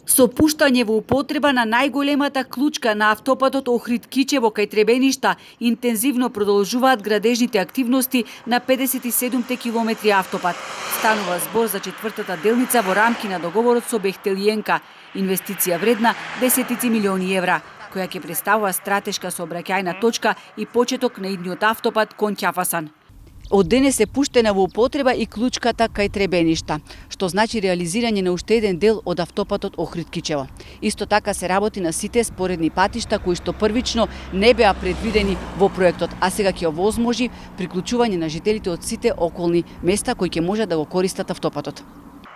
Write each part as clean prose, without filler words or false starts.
Со пуштање во употреба на најголемата клучка на автопатот Охрид-Кичево кај Требеништа, интензивно продолжуваат градежните активности на 57 километри автопат. Станува збор за четвртата делница во рамки на договорот со Бехтелиенка, инвестиција вредна десетици милиони евра, која ќе представува стратешка сообраќајна точка и почеток на идниот автопат кон Ќафасан. Од денес е пуштена во употреба и клучката кај Требеништа, што значи реализирање на уште еден дел од автопатот Охрид-Кичево. Исто така се работи на сите споредни патишта кои што првично не беа предвидени во проектот, а сега ќе овозможи приклучување на жителите од сите околни места кои ќе можат да го користат автопатот.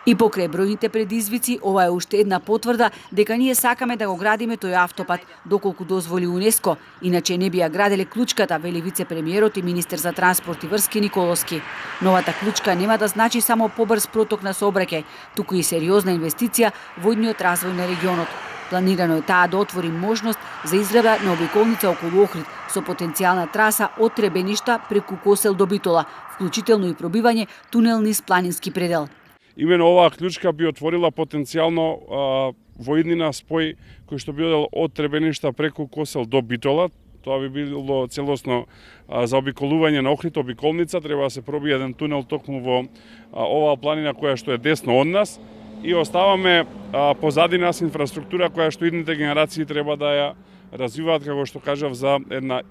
И покрај бројните предизвици, ова е уште една потврда дека ние сакаме да го градиме тој автопат, доколку дозволи УНЕСКО, иначе не би ја граделе клучката, вели вице-премиерот и министер за транспорт и врски Николовски. Новата клучка нема да значи само побрз проток на сообраќај, туку и сериозна инвестиција во идниот развој на регионот. Планирано е таа да отвори можност за изграда на обиколница околу Охрид со потенцијална траса од Требеништа преку Косел до Битола, вклучително и пробивање тунел низ планински предел. Имено оваа клучка би отворила потенцијално во иднина спој кој што би одел од Требеништа преку Косел до Битола. Тоа би било целосно за обиколување на Охрид обиколница, треба да се пробие еден тунел токму во оваа планина која што е десно од нас и оставаме позади нас инфраструктура која што идните генерации треба да ја развиваат, како што кажав, за една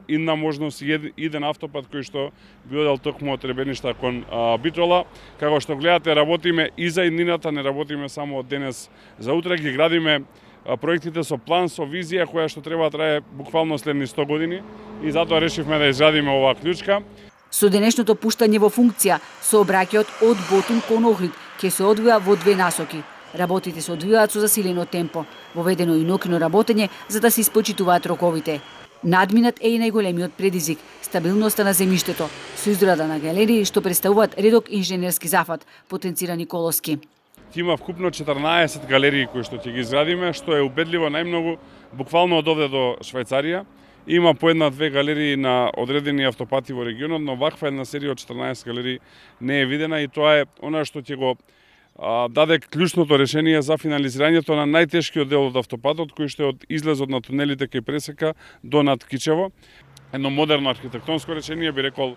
идна можност и иден автопат кој што би одел токму од Требеништа кон Битола. Како што гледате, работиме и за иднината, не работиме само од денес за утре, ги градиме проектите со план, со визија која што треба да трае буквално следни 100 години и затоа решивме да изградиме оваа клучка. Со денешното пуштање во функција, сообраќајот од Ботун кон Охрид ќе се одвија во две насоки. Работите се одвиваат со засилено темпо, воведено и ноќно работење за да се испочитуваат роковите. Надминат е и најголемиот предизвик – стабилноста на земјиштето, со израда на галерии што представуваат редок инженерски зафат, потенцира Николовски. Има вкупно 14 галерии кои што ќе ги изградиме, што е убедливо најмногу буквално од овде до Швајцарија. Има по една-две галерии на одредени автопати во регионот, но ваква една серија од 14 галерии не е видена и тоа е она што ќе го даде клучното решение за финализирањето на најтешкиот дел од автопатот, кој што е од излезот на тунелите кај Пресека до над Кичево. Едно модерно архитектонско решение, би рекол,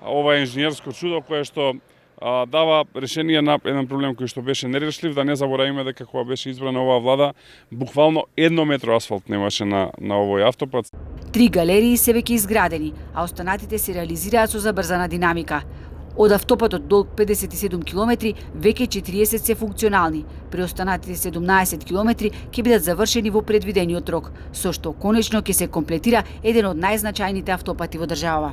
ова е инженерско чудо кое што дава решение на еден проблем кој што беше нерешлив. Да не заборавиме дека кога беше избрана оваа влада, буквално 1 метро асфалт немаше на овој автопат. 3 галерии се веќе изградени, а останатите се реализираат со забрзана динамика. Од автопатот долг 57 километри, веќе 40 се функционални. Преостанатите 17 километри ќе бидат завршени во предвидениот рок, со што конечно ќе се комплетира еден од најзначајните автопати во државава.